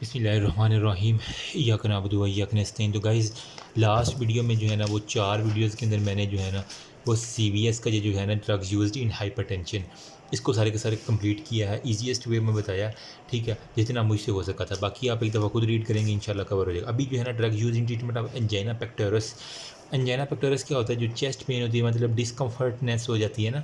बिस्मिल्लाहिर्रहमानिर्रहीम इय्याक नअबुदु व इय्याक नस्तईन। तो गाइज़ लास्ट वीडियो में जो है ना वो 4 वीडियोज़ के अंदर मैंने जो है ना वो सीवीएस का जो है ना ड्रग्स यूज्ड इन हाइपरटेंशन इसको सारे के सारे कंप्लीट किया है, ईजीएस्ट वे में बताया, ठीक है, जितना मुझसे हो सका था। बाकी आप एक दफ़ा खुद रीड करेंगे, इंशाल्लाह कवर हो जाएगा। अभी जो है ना drug use in treatment of angina pectoralis. Angina pectoralis क्या होता है? जो चेस्ट पेन होती है, मतलब डिस्कम्फर्टनेस हो जाती है ना,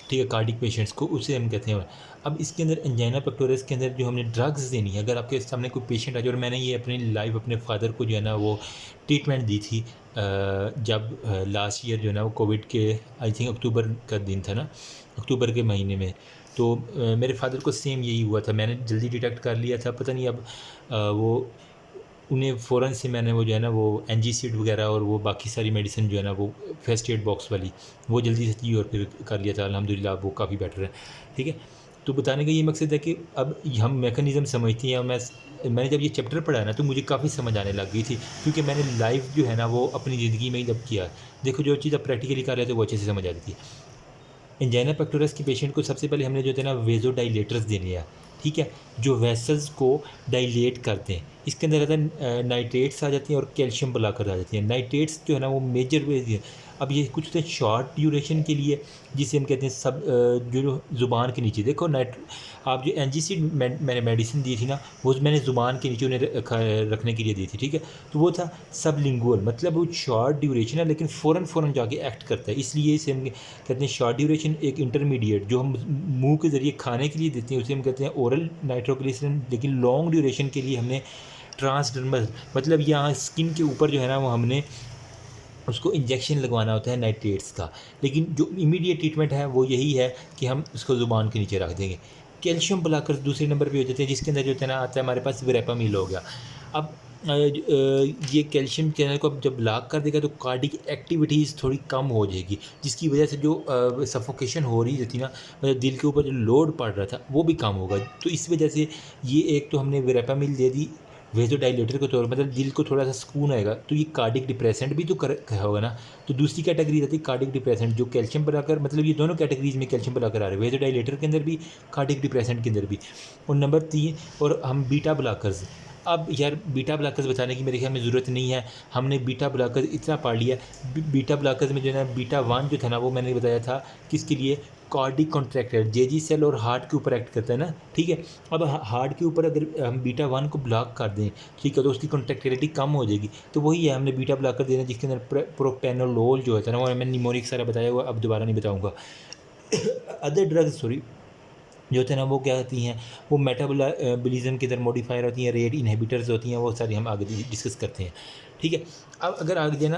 ठीक है, कार्डिक पेशेंट्स को, उसे हम कहते हैं। अब इसके अंदर एंजाइना पेक्टोरस के अंदर जो हमने ड्रग्स देनी है, अगर आपके सामने कोई पेशेंट आ जाए, और मैंने ये अपनी लाइव अपने फादर को जो है ना वो ट्रीटमेंट दी थी जब लास्ट ईयर जो है ना वो कोविड के आई थिंक अक्टूबर का दिन था ना, अक्टूबर के महीने में। तो मेरे फादर को सेम यही हुआ था, मैंने जल्दी डिटेक्ट कर लिया था। पता नहीं अब वो उन्हें फ़ौरन से मैंने वो जो है ना वो एनजीसीड वगैरह और वो बाकी सारी मेडिसिन जो है ना वो फर्स्ट एड बॉक्स वाली वो जल्दी से दी और फिर कर लिया था। अल्हम्दुलिल्लाह वो काफ़ी बेटर है, ठीक है। तो बताने का ये मकसद है कि अब हम मैकेनिज़्म समझते हैं। मैंने जब ये चैप्टर पढ़ा ना तो मुझे काफ़ी समझ आने लग गई थी, क्योंकि मैंने लाइव जो है ना वो अपनी ज़िंदगी में ही जब किया। देखो, जो चीज़ आप प्रैक्टिकली कर रहे थे वो अच्छे से समझ आती थी। एंजाइना पेक्टोरस के पेशेंट को सबसे पहले हमने जो है ना वेज़ोडाइलेटर्स देने हैं, ठीक है, जो वेसल्स को डाइलेट करते हैं। इसके अंदर रहता है नाइट्रेट्स आ जाती हैं और कैल्शियम ब्लॉकर आ जाती हैं। नाइट्रेट्स जो है ना वो मेजर वे है। अब ये कुछ होते हैं शॉर्ट ड्यूरेशन के लिए, जिसे हम कहते हैं सब जो ज़ुबान के नीचे देखो आप जो एनजीसीड मैंने मेडिसिन दी थी ना, वो मैंने ज़ुबान के नीचे उन्हें रखने के लिए दी थी, ठीक है। तो वो था सबलिंगुअल, मतलब वो शॉर्ट ड्यूरेशन है लेकिन फ़ौरन जाके एक्ट करता है, इसलिए इसे हम कहते हैं शॉर्ट ड्यूरेशन। एक इंटरमीडिएट जो हम मुंह के ज़रिए खाने के लिए देते हैं उसे हम कहते हैं ओरल नाइट्रोग्लिसरिन। लेकिन लॉन्ग ड्यूरेशन के लिए हमने ट्रांसडर्मल, मतलब यहाँ स्किन के ऊपर जो है ना वो हमने उसको इंजेक्शन लगवाना होता है नाइट्रेट्स का। लेकिन जो इमीडिएट ट्रीटमेंट है वो यही है कि हम उसको ज़ुबान के नीचे रख देंगे। कैल्शियम ब्लॉकर्स दूसरे नंबर पे हो जाते हैं, जिसके अंदर जो है ना आता है हमारे पास वेरेपामिल हो गया। अब ये कैल्शियम चैनल को अब जब ब्लॉक कर देगा तो कार्डिक एक्टिविटीज़ थोड़ी कम हो जाएगी, जिसकी वजह से जो सफोकेशन हो रही थी ना, मतलब दिल के ऊपर जो लोड पड़ रहा था वो भी कम होगा। तो इस वजह से ये एक तो हमने वेरेपामिल दे दी वेज़ोडाइलेटर के तौर, मतलब दिल को थोड़ा सा सुकून आएगा। तो ये कार्डिक डिप्रेसेंट भी तो होगा ना। तो दूसरी कैटेगरी रहती है कार्डिक डिप्रेसेंट, जो कैल्शियम ब्लॉकर, मतलब ये दोनों कैटेगरीज में कैल्शियम ब्लॉकर आ रहे हैं, वेज़ोडाइलेटर के अंदर भी, कार्डिक डिप्रेसेंट के अंदर भी। और नंबर 3 और हम बीटा ब्लॉकर्स। अब यार बीटा ब्लॉकर्स बताने की मेरे ख्याल में ज़रूरत नहीं है, हमने बीटा ब्लॉकर्स इतना पढ़ लिया। बीटा ब्लॉकर्स में जो है ना बीटा 1 जो था ना वो मैंने बताया था किसके लिए, कार्डिक कॉन्ट्रैक्टर, जेजी सेल और हार्ट के ऊपर एक्ट करता है ना, ठीक है। अब हार्ट के ऊपर अगर हम बीटा 1 को ब्लॉक कर दें, ठीक है, तो उसकी कॉन्ट्रैक्टिलिटी कम हो जाएगी। तो वही है, हमने बीटा ब्लॉकर देना जिसके अंदर प्रोपेनोलोल जो होता है ना, वो मैंने निमोनिक सारा बताया हुआ, अब दोबारा नहीं बताऊँगा। अदर ड्रग्स सॉरी जो होते हैं ना वो क्या होती हैं, वो मेटाबॉलिज्म के इधर मॉडिफायर होती हैं, रेट इनहिबिटर्स होती हैं, वो सारी हम आगे डिस्कस करते हैं, ठीक है। अब अगर आगे देना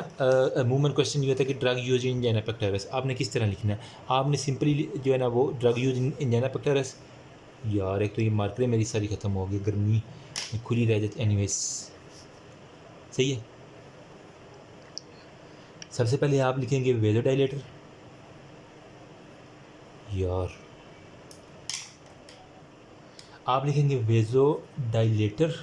अमूमन क्वेश्चन ये होता है कि drug use in angina pectoralis आपने किस तरह लिखना है। आपने सिंपली जो है ना वो drug use in angina pectoralis, यार एक तो ये मार्करें मेरी सारी ख़त्म हो गई, गर्मी में खुली रह जाती, एनीवेज सही है। सबसे पहले आप लिखेंगे वेज़ोडाइलेटर, यार आप लिखेंगे वेज़ोडाइलेटर,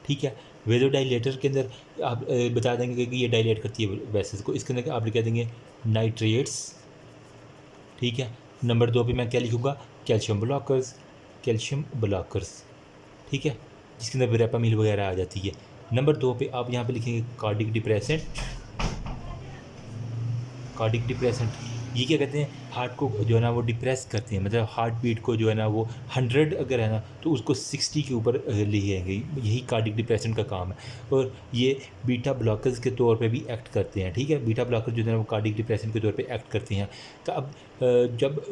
ठीक है। वेज़ोडाइलेटर के अंदर आप बता देंगे कि ये डायलेट करती है वेसल्स को। इसके अंदर आप लिख देंगे नाइट्रेट्स, ठीक है। नंबर 2 पे मैं क्या लिखूँगा, कैल्शियम ब्लॉकर्स, कैल्शियम ब्लॉकर्स, ठीक है, जिसके अंदर वेरेपामिल वगैरह आ जाती है। नंबर 2 पे आप यहाँ पे लिखेंगे कार्डिक डिप्रेसेंट, कार्डिक डिप्रेसेंट ये क्या कहते हैं, हार्ट को जो है ना वो डिप्रेस करते हैं, मतलब हार्ट बीट को जो है ना वो 100 अगर है ना तो उसको 60 के ऊपर ले आएंगे, यही कार्डिक डिप्रेसेंट का काम है। और ये बीटा ब्लॉकर्स के तौर पे भी एक्ट करते हैं, ठीक है। बीटा ब्लॉकर जो है ना वो कार्डिक डिप्रेसेंट के तौर पे एक्ट करते हैं। तो अब जब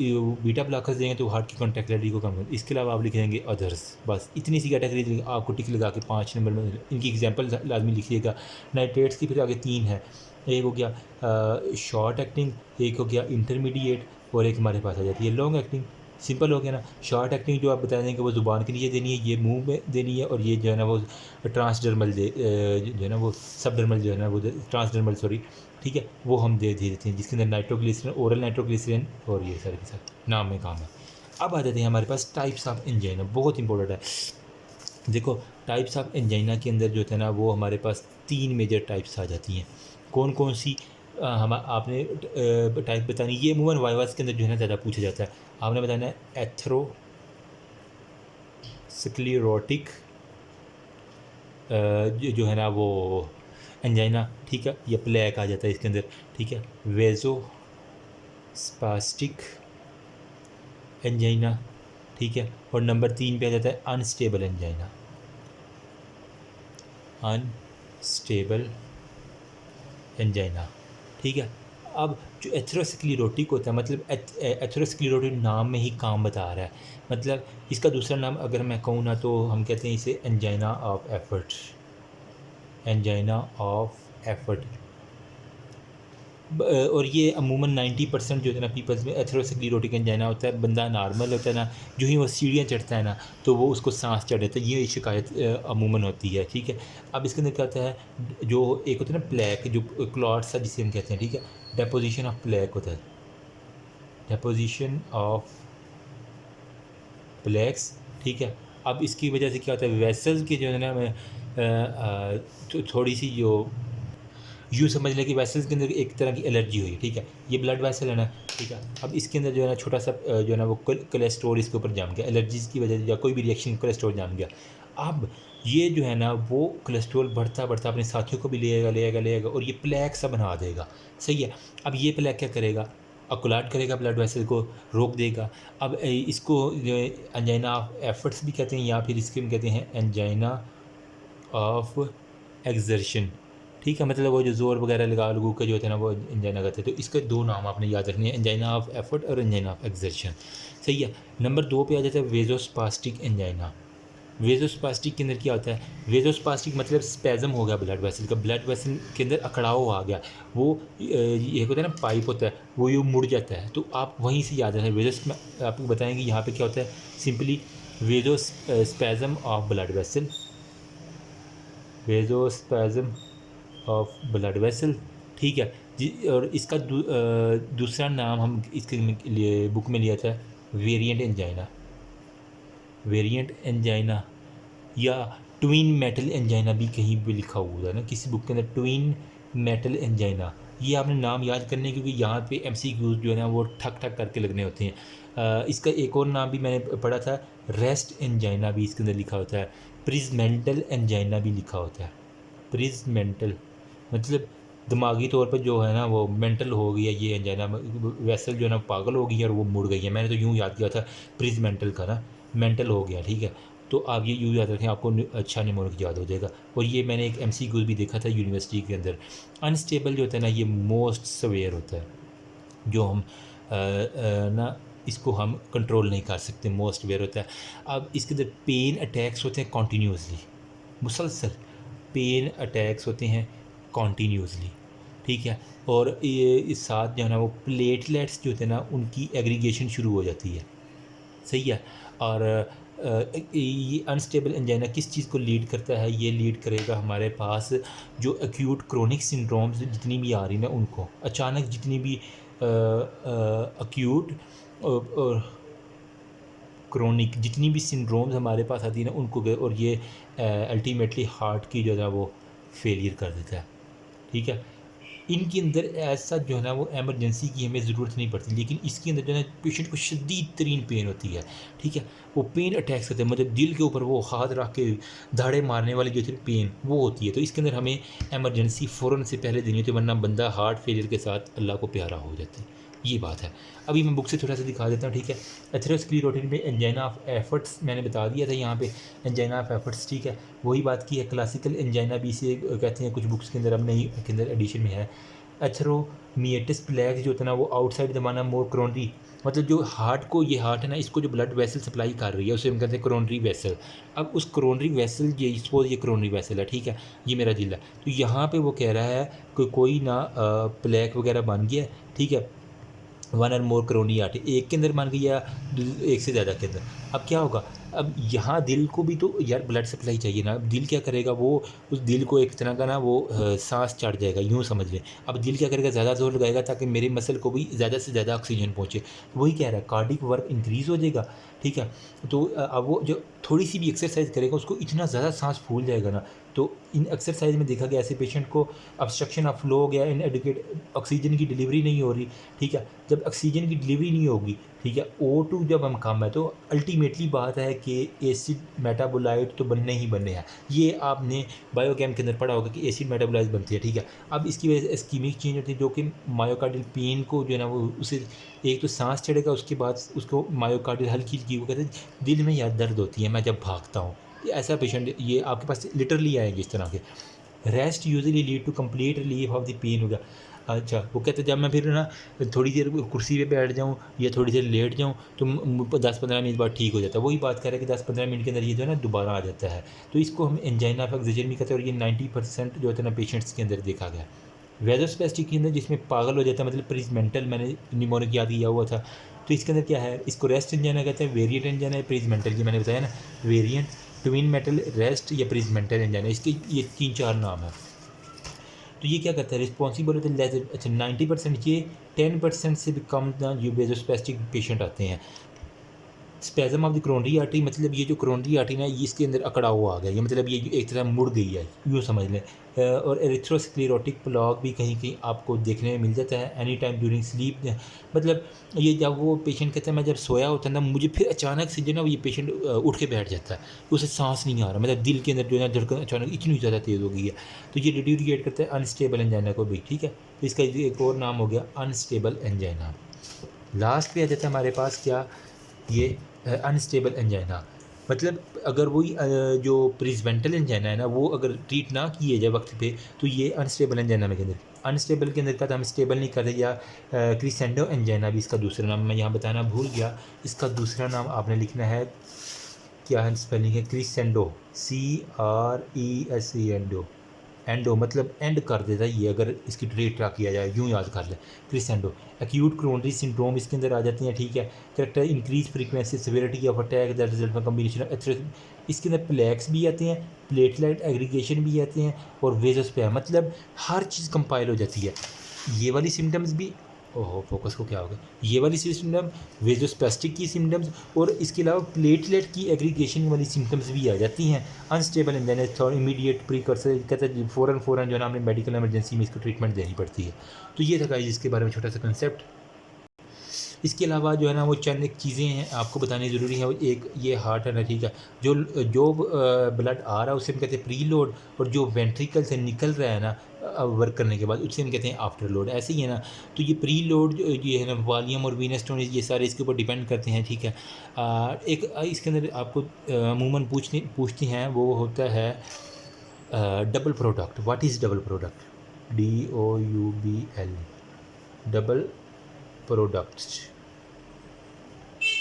बीटा ब्लॉकर्स देंगे तो हार्ट की कॉन्ट्रैक्टिलिटी को कम कर, इसके अलावा आप लिख देंगे अदर्स, बस इतनी सी कैटेगरी आपको टिक लगा के 5 नंबर में इनकी एग्जाम्पल लाजमी लिखिएगा। नाइट्रेट्स की फिर आगे 3 है, एक हो गया शॉर्ट एक्टिंग, एक हो गया इंटरमीडिएट, और एक हमारे पास आ जाती है लॉन्ग एक्टिंग। सिंपल हो गया ना। शॉर्ट एक्टिंग जो आप बता देंगे वो ज़ुबान के नीचे देनी है, ये मुंह में देनी है, और ये जो है ना वो ट्रांसडर्मल जो है ना वो सबडर्मल जो है ना वो ट्रांसडर्मल सॉरी, ठीक है, वो हम दे देते हैं, जिसके अंदर नाइट्रोग्लिसरिन, ओरल नाइट्रोग्लिसरिन और ये सारे के साथ नाम में काम है। अब आ जाते हैं हमारे पास टाइप्स ऑफ एंजाइना, बहुत इंपॉर्टेंट है। देखो, टाइप्स ऑफ एंजाइना के अंदर जो है ना वो हमारे पास 3 मेजर टाइप्स आ जाती हैं। कौन कौन सी हम आपने टाइप बतानी, ये अमूमन वाइवास के अंदर जो है ना ज़्यादा पूछा जाता है। आपने बताना है एथ्रोस्क्लेरोटिक, जो है ना वो एंजाइना, ठीक है, या प्लेक आ जाता है इसके अंदर, ठीक है, वेजो स्पास्टिक एंजाइना, ठीक है, और नंबर 3 पे आ जाता है अनस्टेबल एंजाइना, अनस्टेबल एंजाइना, ठीक है। अब जो एथेरोस्क्लेरोटिक होता है, मतलब एथेरोस्क्लेरोटिक नाम में ही काम बता रहा है, मतलब इसका दूसरा नाम अगर मैं कहूँ ना तो हम कहते हैं इसे angina of effort, angina of effort. और ये अमूमन 90% जो है ना पीपल्स में एथेरोस्क्लेरोटिक एंजाइना होता है। बंदा नॉर्मल होता है ना, जो ही वो सीढ़ियाँ चढ़ता है ना तो वो उसको सांस चढ़ जाता है, ये शिकायत अमूमन होती है, ठीक है। अब इसके अंदर क्या होता है, जो एक होता है ना प्लेक, जो क्लॉट सा जिसे हम कहते हैं, ठीक है, डेपोजिशन ऑफ प्लेक होता है, डेपोजिशन ऑफ प्लेक्स, ठीक है। अब इसकी वजह से क्या होता है, वेसल्स की जो है ना थोड़ी सी जो यूँ समझ लें कि वेसल्स के अंदर एक तरह की एलर्जी हुई, ठीक है, ये ब्लड वेसल है ना, ठीक है। अब इसके अंदर जो है ना छोटा सा जो है ना वो कोलेस्ट्रॉल इसके ऊपर जम गया, एलर्जीज़ की वजह से या कोई भी रिएक्शन कोलेस्ट्रॉल जम गया। अब ये जो है ना वो कोलेस्ट्रॉल बढ़ता बढ़ता अपने साथियों को भी ले आएगा और ये प्लेक सा बना देगा, सही है। अब ये प्लेक क्या करेगा, अकुलाट करेगा, ब्लड वेसल को रोक देगा। अब इसको जो एंजाइना ऑफ एफर्ट्स भी कहते हैं, या फिर इसके हम कहते हैं एंजाइना ऑफ एक्सर्शन, ठीक है, मतलब वो जो ज़ोर वगैरह लगा लगू के जो होते हैं ना वो एंजाइना करते हैं। तो इसके 2 नाम आपने याद रखने हैं, एंजाइना ऑफ एफर्ट और एंजाइना ऑफ एक्सर्शन, सही है। नंबर 2 पे आ जाता है वेजोस्पास्टिक एंजाइना। वेजोस्पास्टिक के अंदर क्या होता है, वेजोस्पास्टिक मतलब स्पैज़म हो गया ब्लड वेसल का, ब्लड वेसल के अंदर अकड़ाव आ गया, वो ये होता है ना पाइप होता है वो यूँ मुड़ जाता है। तो आप वहीं से याद रखें वेजोस में आपको बताएंगे यहाँ पे क्या होता है, simply vasospasm of blood vessel, vasospasm of blood vessel, ठीक है जी। और इसका दूसरा नाम हम इसके लिए बुक में लिया था वेरिएंट एंजाइना, वेरिएंट एंजाइना या ट्विन मेटल एंजाइना भी कहीं भी लिखा हुआ है ना किसी बुक के अंदर, ट्विन मेटल एंजाइना। ये आपने नाम याद करने क्योंकि यहाँ पे एमसीक्यूज जो है ना वो ठक ठक करके लगने होते हैं। इसका एक और नाम भी मैंने पढ़ा था, रेस्ट एंजाइना भी इसके अंदर लिखा होता है, प्रिजमेंटल एंजाइना भी लिखा होता है, प्रिजमेंटल मतलब दिमागी तौर पर जो है ना वो मेंटल हो गई है ये एंजाइना, वेसल जो है ना पागल हो गई है और वो मुड़ गई है। मैंने तो यूँ याद किया था प्रिजमेंटल का ना, मेंटल हो गया, ठीक है। तो आप ये यूँ याद रखें, आपको अच्छा निमोनिक याद हो जाएगा। और ये मैंने एक एमसीक्यू भी देखा था यूनिवर्सिटी के अंदर। अनस्टेबल जो होता है ना ये मोस्ट सवेयर होता है, जो हम ना इसको हम कंट्रोल नहीं कर सकते, मोस्ट वेयर होता है। अब इसके अंदर पेन अटैक्स होते हैं कॉन्टीन्यूसली, मुसलसल पेन अटैक्स होते हैं कॉन्टीन्यूसली, ठीक है। और ये इस साथ जो है ना वो प्लेटलेट्स जो होते हैं ना उनकी एग्रीगेशन शुरू हो जाती है, सही है। और ये अनस्टेबल एंजाइना किस चीज़ को लीड करता है, ये लीड करेगा हमारे पास जो एक्यूट क्रोनिक सिंड्रोम्स जितनी भी आ रही ना उनको, अचानक जितनी भी एक्यूट और क्रोनिक जितनी भी सिंड्रोम्स हमारे पास आती है ना उनको, और ये अल्टीमेटली हार्ट की जो है वो फेलियर कर देता है, ठीक है। इनके अंदर ऐसा जो है ना वो एमरजेंसी की हमें ज़रूरत नहीं पड़ती, लेकिन इसके अंदर जो है ना पेशेंट को शदीद तरीन पेन होती है, ठीक है। वो पेन अटैक्स होते हैं, मतलब दिल के ऊपर वो हाथ रख के धाड़े मारने वाली जो थी पेन वो होती है। तो इसके अंदर हमें एमरजेंसी फ़ौरन से पहले देनी होती है, वरना बंदा हार्ट फेलियर के साथ अल्लाह को प्यारा हो जाता है, ये बात है। अभी मैं बुक से थोड़ा सा दिखा देता हूँ, ठीक है। एथेरोस्क्लेरोटिक में एंजाइना ऑफ एफर्ट्स मैंने बता दिया था यहाँ पे, एंजाइना ऑफ एफर्ट्स, ठीक है, वही बात की है। क्लासिकल एंजाइना भी इसे कहते हैं, कुछ बुक्स के अंदर अब नहीं के अंदर एडिशन में है। एथेरोमिएटिस प्लेक्स जो होता है ना वो आउटसाइड दबाना मोर क्रोनरी, मतलब जो हार्ट को, ये हार्ट है ना इसको जो ब्लड वेसल सप्लाई कर रही है उसे हम कहते हैं क्रोनरी वेसल। अब उस क्रोनरी वेसल, ये सपोज ये क्रोनरी वेसल है, ठीक है, ये मेरा दिल है, तो यहाँ पे वो कह रहा है कि कोई ना प्लेक वगैरह बन गया, ठीक है, 1 और मोर क्रोनी आर्टरी, एक के अंदर मान गई या एक से ज़्यादा के अंदर। अब क्या होगा, अब यहाँ दिल को भी तो यार ब्लड सप्लाई चाहिए ना। दिल क्या करेगा, वो उस दिल को एक तरह का ना वो सांस चढ़ जाएगा, यूँ समझ लें। अब दिल क्या करेगा, ज़्यादा जोर लगाएगा ताकि मेरे मसल को भी ज़्यादा से ज़्यादा ऑक्सीजन पहुँचे। वही कह रहा है कार्डिक वर्क इंक्रीज़ हो जाएगा, ठीक है। तो अब वो जो थोड़ी सी भी एक्सरसाइज करेगा उसको इतना ज़्यादा सांस फूल जाएगा ना। तो इन एक्सरसाइज में देखा गया ऐसे पेशेंट को ऑब्स्ट्रक्शन ऑफ फ्लो हो गया, इन एडिकेट ऑक्सीजन की डिलीवरी नहीं हो रही, ठीक है। जब ऑक्सीजन की डिलीवरी नहीं होगी ठीक है। O2 जब हम कम है तो अल्टीमेटली बात है कि एसिड मेटाबोलाइट तो बनने ही बनने हैं। ये आपने बायोकेम के अंदर पढ़ा होगा कि एसिड मेटाबोलाइट बनती है, ठीक है। अब इसकी वजह से इस्कीमिक चेंज होती है जो कि मायोकार्डियल पेन को जो है ना वो उसे एक तो सांस चढ़ेगा, उसके बाद उसको मायोकार्डियल हल्की हल्की वो कहते हैं दिल में याद दर्द होती है मैं जब भागता हूँ। ऐसा पेशेंट ये आपके पास लिटरली आएंगे इस तरह के। Rest usually lead to complete relief of the pain होगा। अच्छा, वो कहते जब मैं फिर ना थोड़ी देर कुर्सी पे बैठ जाऊँ या थोड़ी देर लेट जाऊँ तो 10-15 मिनट बाद ठीक हो जाता है। वही बात कर रहे हैं कि 10-15 मिनट के अंदर ये जो है ना दोबारा आ जाता है। तो इसको हम एंजाइना ऑफ एक्सोजन भी कहते हैं और ये 90% जो होता है ना पेशेंट्स के अंदर देखा गया। वेजोस्पेस्टिक के अंदर जिसमें पागल हो जाता है, मतलब प्रिजमेंटल मैंने निमोनिक याद किया हुआ था। तो इसके अंदर क्या है, इसको रेस्ट एंजाइना कहते हैं, वेरिएंट एंजाइना है, प्रिजमेंटल की मैंने बताया ना, वेरिएंट, ट्विन मेटल, रेस्ट या प्रिजमेंटल एंजाइना, इसके ये 3-4 नाम है। तो ये क्या करता है, रिस्पॉन्सिबल होता है अच्छा 90%, ये 10% से भी कम ना जो वेजोस्पेस्टिक पेशेंट आते हैं। स्पेज़म ऑफ द कोरोनरी आर्टरी, मतलब ये जो कोरोनरी आर्टरी ना ये इसके अंदर अकड़ा हुआ आ गया, ये मतलब ये एक तरह मुड़ गई है, यूँ समझ लें। और एरिथ्रोस्क्लेरोटिक प्लॉग भी कहीं कहीं आपको देखने में मिल जाता है एनी टाइम ड्यूरिंग स्लीप। मतलब ये जब वो पेशेंट कहता है मैं जब सोया होता है ना मुझे फिर अचानक से जो ना ये पेशेंट उठ के बैठ जाता है, उसे सांस नहीं आ रहा, मतलब दिल के अंदर जो है ना धड़कन अचानक इतनी ज़्यादा तेज़ हो गई है। तो ये डिट्यूरिएट करता है अनस्टेबल एंजाइना को भी, ठीक है। तो इसका एक और नाम हो गया अनस्टेबल एंजाइना। लास्ट पे आ जाता है हमारे पास क्या, ये अनस्टेबल एंजाइना। मतलब अगर वही जो प्रिजमेंटल एंजाइना है ना वो अगर ट्रीट ना किए जाए वक्त पे तो ये अनस्टेबल एंजाइना में के अंदर, अनस्टेबल के अंदर का तो हम स्टेबल नहीं करते। या क्रिसेंडो एंजाइना भी इसका दूसरा नाम मैं यहाँ बताना भूल गया, इसका दूसरा नाम आपने लिखना है, क्या है स्पेलिंग है, क्रिसेंडो, CRESENDO, एंडो मतलब एंड कर देता है ये, अगर इसकी ट्रेट ट्रा किया जाए यूँ याद कर ले, क्रिसेंडो। एक्यूट क्रोनरी सिंड्रोम इसके अंदर आ जाती हैं, ठीक है। Character increase frequency severity of attack that result में कम्बिनेशन ऑफ, इसके अंदर प्लेक्स भी आते हैं, प्लेटलेट एग्रीगेशन भी आते हैं और वेजोस्पेयर, मतलब हर चीज़ कंपाइल हो जाती है। ये वाली सिम्टम्स भी, ओहो फोकस को क्या हो गया, ये वाली सिम्टम वेजोस्पेस्टिक की सिम्टम्स और इसके अलावा प्लेटलेट की एग्रीगेशन वाली सिम्टम्स भी आ जाती हैं। अनस्टेबल एंड देन थोड़ा इमीडिएट प्रीकर्सर कहते हैं फ़ौरन जो है ना हमें मेडिकल इमरजेंसी में इसको ट्रीटमेंट देनी पड़ती है। तो ये था गाइस इसके बारे में छोटा सा कंसेप्ट। इसके अलावा जो है ना वो चंद एक चीज़ें हैं आपको बतानी ज़रूरी है। एक ये हार्ट है ना, ठीक है, जो जो ब्लड आ रहा है उसे हम कहते हैं प्री लोड, और जो वेंट्रिकल से निकल रहा है ना वर्क करने के बाद उसे हम कहते हैं आफ्टर लोड। ऐसे ही है ना, तो ये प्री लोड ये है ना वॉल्यूम और वीनस टोन ये सारे इसके ऊपर डिपेंड करते हैं, ठीक है। एक इसके अंदर आपको अमूमन पूछती हैं वो होता है double product. What is double product, DOUBL, double product.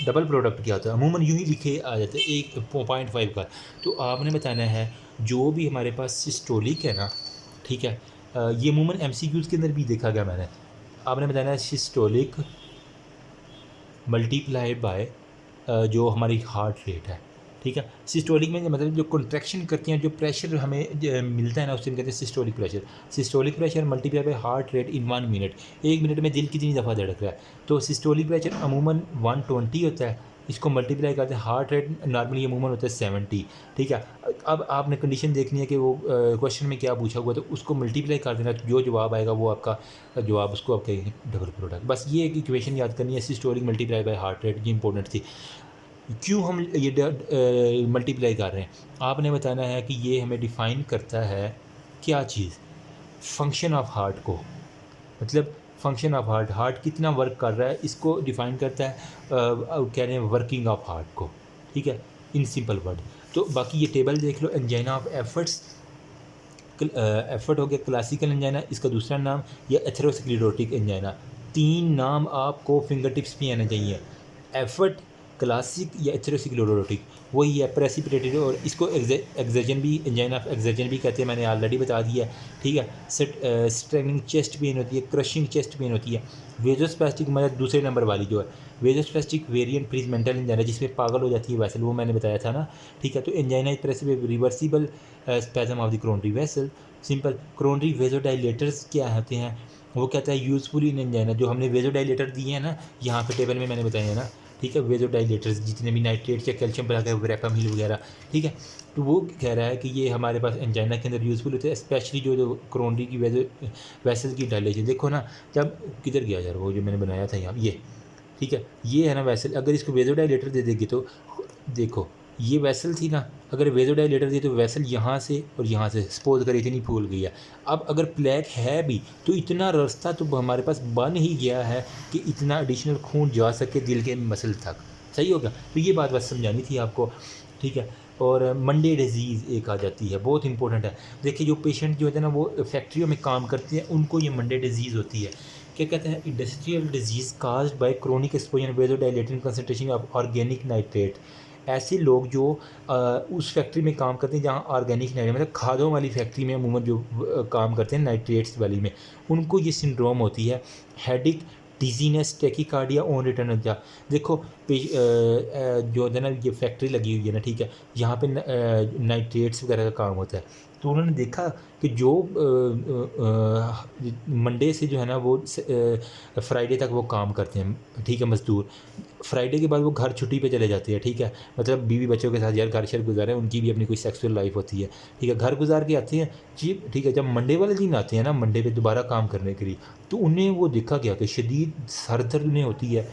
Double product क्या होता है, अमूमन यूँ ही लिखे आ जाते हैं 1.5 का। तो आपने बताना है जो भी हमारे पास सिस्टोलिक है ना, ठीक है, ये अमूमन MCQs के अंदर भी देखा गया मैंने। आपने बताना है सिस्टोलिक मल्टीप्लाई बाय जो हमारी हार्ट रेट है, ठीक है। सिस्टोलिक में मतलब जो कंट्रैक्शन करती हैं, जो प्रेशर हमें मिलता है ना उसे हम कहते हैं systolic pressure. Systolic pressure multiply by heart rate in 1 minute, 1 minute में दिल कितनी दफ़ा धड़क रहा है। तो सिस्टोलिक प्रेशर अमूमन 120 होता है, इसको मल्टीप्लाई करते हैं, हार्ट रेट नॉर्मली अमूमन होता है 70, ठीक है। अब आपने कंडीशन देखनी है कि वो क्वेश्चन में क्या पूछा हुआ, तो उसको मल्टीप्लाई कर देना, तो जो जवाब आएगा वो आपका जवाब, उसको आप कहेंगे डबल प्रोडक्ट। बस ये एक इक्वेशन याद करनी है, systolic multiply by heart rate, ये इंपॉर्टेंट थी। क्यों हम ये मल्टीप्लाई कर रहे हैं, आपने बताना है कि ये हमें डिफ़ाइन करता है क्या चीज़, फंक्शन ऑफ हार्ट को, मतलब फंक्शन ऑफ हार्ट कितना वर्क कर रहा है इसको डिफ़ाइन करता है, कह रहे हैं वर्किंग ऑफ हार्ट को, ठीक है, इन सिंपल वर्ड। तो बाकी ये टेबल देख लो, एंजाइना ऑफ एफर्ट्स, एफर्ट हो गया क्लासिकल एंजाइना, इसका दूसरा नाम, या एथेरोस्क्लेरोटिक एंजाइना। 3 नाम आपको फिंगर टिप्स पे आने चाहिए, एफर्ट, क्लासिक या एथेरोस्क्लेरोटिक, वही है प्रेसिपिटेटेड, और इसको एक्सर्जन भी, एंजाइना ऑफ एक्सर्जन भी कहते हैं, मैंने ऑलरेडी बता दिया, ठीक है। स्ट्रेनिंग चेस्ट पेन होती है, क्रशिंग चेस्ट पेन होती है। वेजोस्पेस्टिक मतलब दूसरे नंबर वाली जो है वेजोस्पेस्टिक वेरिएंट प्रिजमेंटल एंजाइना, जिसमें पागल हो जाती है वैसल, वो मैंने बताया था ना, ठीक है। तो angina is reversible spasm of the coronary vessel. Simple coronary vasodilators क्या होते हैं, वो कहता है यूजफुल इन एंजाइना, जो हमने वेजोडाइलेटर दिए हैं ना यहाँ पे टेबल में मैंने बताया है ना, ठीक है। वेजोडाइलेटर्स जितने भी नाइट्रेट या कैल्शियम पर आकर वेरापामिल वगैरह, ठीक है। तो वो कह रहा है कि ये हमारे पास एंजाइना के अंदर यूज़फुल होते हैं, स्पेशली जो कोरोनरी की वेसल की डायलेशन। देखो ना, जब किधर गया यार वो जो मैंने बनाया था यहाँ, ये ठीक है। ये है ना वेसल, अगर इसको वेज़ोडाइलेटर दे देंगे तो देखो ये वेसल थी ना, अगर वेज़ोडाइलेटर दी तो वेसल यहाँ से और यहाँ से सपोज कर इतनी फूल गई है। अब अगर प्लेक है भी तो इतना रास्ता तो हमारे पास बन ही गया है कि इतना एडिशनल खून जा सके दिल के मसल तक। सही हो गया। तो ये बात बस समझानी थी आपको, ठीक है। और मंडे डिजीज़ एक आ जाती है, बहुत इंपॉर्टेंट है। देखिए जो पेशेंट जो होते हैं ना वो फैक्ट्रियों में काम करते हैं, उनको ये मंडे डिजीज़ होती है। क्या कहते हैं, industrial disease caused by chronic exposure vasodilating concentration of organic nitrate. ऐसे लोग जो उस फैक्ट्री में काम करते हैं जहाँ ऑर्गेनिक नाइट्रेट मतलब खादों वाली फैक्ट्री में अमूमन जो काम करते हैं नाइट्रेट्स वाली में, उनको ये सिंड्रोम होती है। Headache, dizziness, tachycardia on return जा। देखो जो है ना ये फैक्ट्री लगी हुई है ना, ठीक है, यहाँ पे नाइट्रेट्स वगैरह का काम होता है। तो उन्होंने देखा कि जो मंडे से जो है ना वो फ्राइडे तक वो काम करते हैं, ठीक है, मज़दूर। फ्राइडे के बाद वो घर छुट्टी पे चले जाते हैं, ठीक है, मतलब बीवी बच्चों के साथ यार घर शर गुजारें, उनकी भी अपनी कोई सेक्सुअल लाइफ होती है, ठीक है, घर गुजार के आते हैं जी, ठीक है। जब मंडे वाले दिन आते हैं ना, मंडे पे दोबारा काम करने के लिए, तो उन्हें वो देखा गया कि शदीद सर दर्द उन्हें होती है,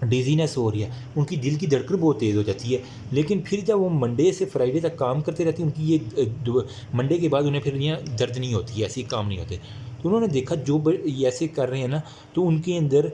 डिजीनेस हो रही है, उनकी दिल की धड़कन बहुत तेज़ हो जाती है। लेकिन फिर जब वो मंडे से फ्राइडे तक काम करते रहते हैं, उनकी ये मंडे के बाद उन्हें फिर यहाँ दर्द नहीं होती है, ऐसे काम नहीं होते। तो उन्होंने देखा जो ये ऐसे कर रहे हैं ना, तो उनके अंदर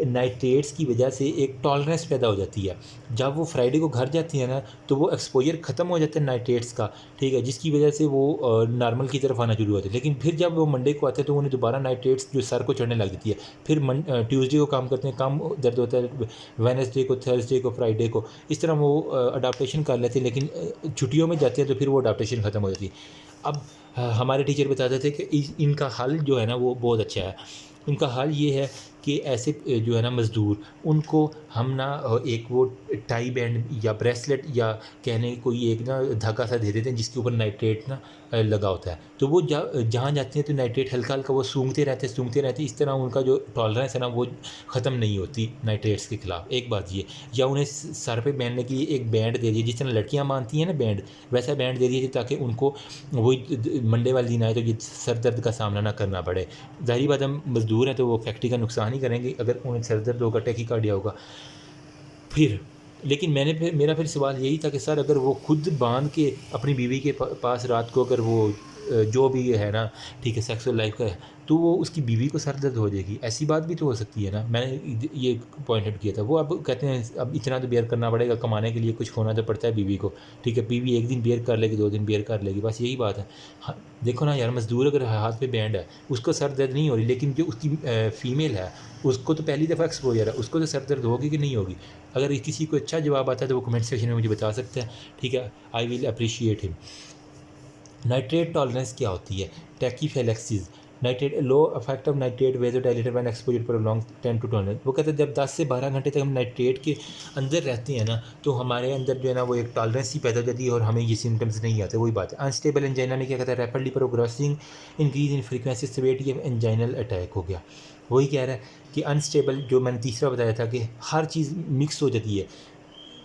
नाइट्रेट्स की वजह से एक टॉलरेंस पैदा हो जाती है। जब वो फ्राइडे को घर जाती है ना, तो वो एक्सपोजर ख़त्म हो जाता है नाइट्रेट्स का, ठीक है, जिसकी वजह से वो नॉर्मल की तरफ आना शुरू होते हैं। लेकिन फिर जब वो मंडे को आते हैं तो उन्हें दोबारा नाइट्रेट्स जो सर को चढ़ने लग जाती है। फिर ट्यूसडे को काम करते हैं, कम दर्द होता है, वेडनेसडे को, थर्सडे को, फ्राइडे को, इस तरह वो अडाप्टेशन कर लेते हैं। लेकिन छुट्टियों में जाते हैं तो फिर वो अडाप्टेशन ख़त्म हो जाती है। अब हमारे टीचर बताते थे कि इनका हल जो है ना वो बहुत अच्छा है। इनका हल ये है कि ऐसे जो है ना मज़दूर, उनको हम ना एक वो टाई बैंड या ब्रेसलेट या कहने कोई एक ना धागा सा दे देते हैं जिसके ऊपर नाइट्रेट ना लगा होता है। तो वो जहाँ जाते हैं तो नाइट्रेट हल्का हल्का वो सूंघते रहते, इस तरह उनका जो टॉलरेंस है ना वो ख़त्म नहीं होती नाइट्रेट्स के ख़िलाफ़। एक बात ये, या उन्हें सर पे बांधने के लिए एक बैंड दे दिए, जिस तरह लड़कियाँ बांधती हैं ना बैंड, वैसा बैंड दे दिए ताकि उनको वही मंडे वाले दिन आए तो ये सर दर्द का सामना ना करना पड़े। ज़ाहिर बात हम मज़दूर हैं तो वो फैक्ट्री का नुकसान ही करेंगे अगर उन्हें सर दर्द होगा, टैकीकार्डिया होगा। फिर लेकिन मेरा फिर सवाल यही था कि सर अगर वो खुद बांध के अपनी बीवी के पास रात को अगर वो जो भी है ना, ठीक है, सेक्सुअल लाइफ का है, तो वो उसकी बीवी को सर दर्द हो जाएगी, ऐसी बात भी तो हो सकती है ना। मैंने ये पॉइंट आउट किया था। वो अब कहते हैं अब इतना तो बेयर करना पड़ेगा, कमाने के लिए कुछ खोना तो पड़ता है बीवी को, ठीक है, बीवी एक दिन बेयर कर लेगी, 2 दिन बेयर कर लेगी, बस यही बात है। हाँ, देखो ना यार, मज़दूर अगर हाथ पे बैंड है उसको सर दर्द नहीं हो रही, लेकिन जो उसकी फ़ीमेल है उसको तो पहली दफ़ा एक्सपोजर है, उसको तो सर दर्द होगी कि नहीं होगी। अगर किसी को अच्छा जवाब आता है तो वो कमेंट सेक्शन में मुझे बता सकते हैं, ठीक है, I will appreciate him. Nitrate tolerance क्या होती है? Tachyphylaxis, nitrate low effect of nitrate vasodilator when exposure for long 10 to 12। वो कहते हैं जब 10 से 12 घंटे तक हम नाइट्रेट के अंदर रहते हैं ना, तो हमारे अंदर जो है ना वो एक टॉलरेंस ही पैदा हो जाती है और हमें ये सिम्टम्स नहीं आते। वही बात है। अनस्टेबल एंजाइना में क्या कहता है? Rapidly progressing increase in frequency severity of anginal attack हो गया। वही कह रहा है कि अनस्टेबल, जो मैंने तीसरा बताया था कि हर चीज़ मिक्स हो जाती है,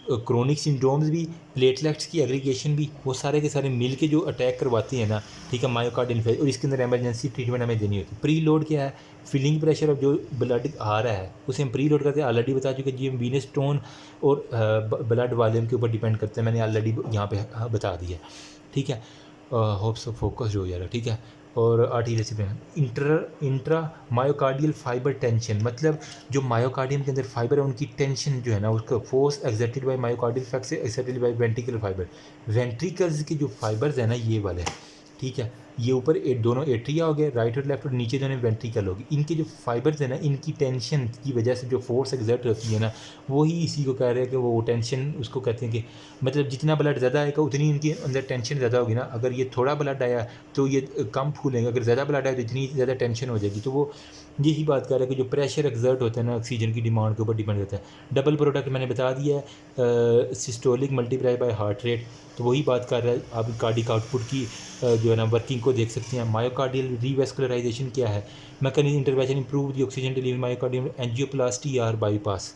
क्रोनिक सिंड्रोम्स भी, प्लेटलेट्स की एग्रीगेशन भी, वो सारे के सारे मिल के जो अटैक करवाते हैं ना, ठीक है, मायोकार्डियल इन्फेक्शन, और इसके अंदर एमरजेंसी ट्रीटमेंट हमें देनी होती है। प्री लोड क्या है? फिलिंग प्रेशर ऑफ जो ब्लड आ रहा है उसे हम प्री लोड करते हैं। ऑलरेडी बता चुके जी, हम वीनस स्टोन और ब्लड वॉल्यूम के ऊपर डिपेंड करते हैं, मैंने ऑलरेडी यहाँ पे बता दिया, ठीक है। होप सो फोकस्ड हो जाएगा, ठीक है। और arterial intra myocardial fibre tension, मतलब जो मायोकार्डियम के अंदर फाइबर है उनकी टेंशन जो है ना, उसका force exerted by myocardial flux exerted by ventricle fibre. Ventricles के जो फाइबर्स है ना ये वाले, ठीक है, ये ऊपर दोनों एट्रिया हो गए, राइट और लेफ्ट, और नीचे दोनों वेंट्रिकल होगी। इनके जो फाइबर्स है ना, इनकी टेंशन की वजह से जो फोर्स एक्सर्ट होती है ना, वही इसी को कह रहे हैं कि वो टेंशन, उसको कहते हैं कि मतलब जितना ब्लड ज़्यादा आएगा उतनी इनके अंदर टेंशन ज़्यादा होगी ना। अगर ये थोड़ा ब्लड आया तो ये कम फूलेंगे, अगर ज़्यादा ब्लड आया तो इतनी ज़्यादा टेंशन हो जाएगी। तो वो यही बात कर रहे हैं कि जो प्रेशर एक्सर्ट होता है ना, ऑक्सीजन की डिमांड के ऊपर डिपेंड करता है। डबल प्रोडक्ट मैंने बता दिया है, systolic multiply by heart rate, तो वही बात कर रहा है। आप कार्डिक आउटपुट की जो है ना वर्किंग को देख सकते हैं। मायोकार्डियल रीवेस्कुलराइजेशन क्या है? Mechanism intervention improve the oxygen delivery myocardial angioplasty or bypass.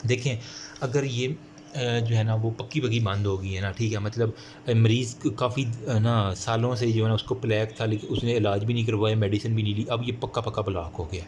देखें, अगर ये जो है ना वो पक्की पक्की बंद हो गई है ना, ठीक है, मतलब मरीज़ काफ़ी ना सालों से जो है ना उसको प्लेक था, लेकिन उसने इलाज भी नहीं करवाया, मेडिसिन भी नहीं ली, अब ये पक्का पक्का ब्लॉक हो गया,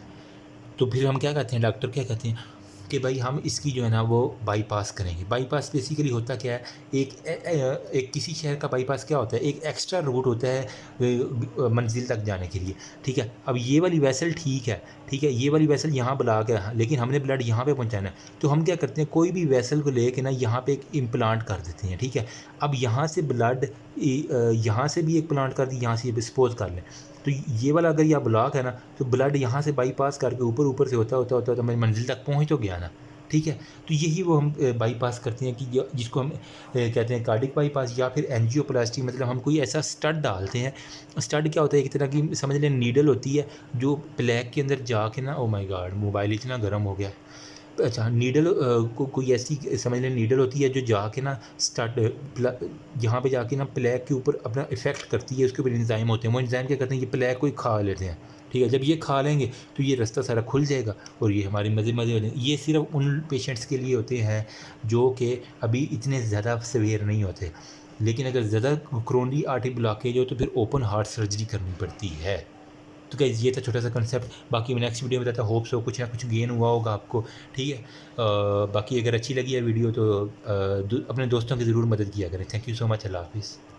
तो फिर हम क्या कहते हैं, डॉक्टर क्या कहते हैं? कि भाई हम इसकी जो है ना वो बाईपास करेंगे। बाईपास बेसिकली होता क्या है, एक किसी शहर का बाईपास क्या होता है, एक एक्स्ट्रा रूट होता है मंजिल तक जाने के लिए, ठीक है। अब ये वाली वेसल ठीक है, ये वाली वेसल यहाँ बुला के, लेकिन हमने ब्लड यहाँ पे पहुँचाना है, तो हम क्या करते हैं, कोई भी वेसल को लेके ना यहाँ पे एक इम्प्लांट कर देते हैं, ठीक है। अब यहाँ से ब्लड यहाँ से भी एक प्लांट कर दी, यहाँ से डिस्पोज कर लें, तो ये वाला अगर यह ब्लॉक है ना, तो ब्लड यहाँ से बाईपास करके ऊपर ऊपर से होता मैं मंजिल तक पहुँच तो गया ना, ठीक है। तो यही वो हम बाईपास करते हैं कि जिसको हम कहते हैं कार्डिक बाईपास या फिर एंजियोप्लास्टी। मतलब हम कोई ऐसा स्टड डालते हैं। स्टड क्या होता है, एक तरह की समझ लें नीडल होती है जो प्लेग के अंदर जाके ना, ओ माय गॉड मोबाइल इतना गर्म हो गया। अच्छा, नीडल कोई ऐसी समझ लें नीडल होती है जो जाके ना यहाँ पे जाके ना प्लेग के ऊपर अपना इफ़ेक्ट करती है। उसके ऊपर एंजाइम होते हैं, वो एंजाइम क्या करते हैं, ये प्लेग को ही खा लेते हैं, ठीक है। जब ये खा लेंगे तो ये रास्ता सारा खुल जाएगा और ये हमारे मज़े हो जाएंगे। ये सिर्फ उन पेशेंट्स के लिए होते हैं जो कि अभी इतने ज़्यादा सवेयर नहीं होते, लेकिन अगर ज़्यादा क्रोनरी आर्टरी ब्लॉकेज हो तो फिर ओपन हार्ट सर्जरी करनी पड़ती है। तो गाइस ये था छोटा सा कंसेप्ट। बाकी मैं नेक्स्ट वीडियो में बताता, होप सो कुछ ना कुछ गेन हुआ होगा आपको, ठीक है। बाकी अगर अच्छी लगी है वीडियो तो अपने दोस्तों की ज़रूर मदद किया करें। Thank you so much. अल्लाह हाफिज़।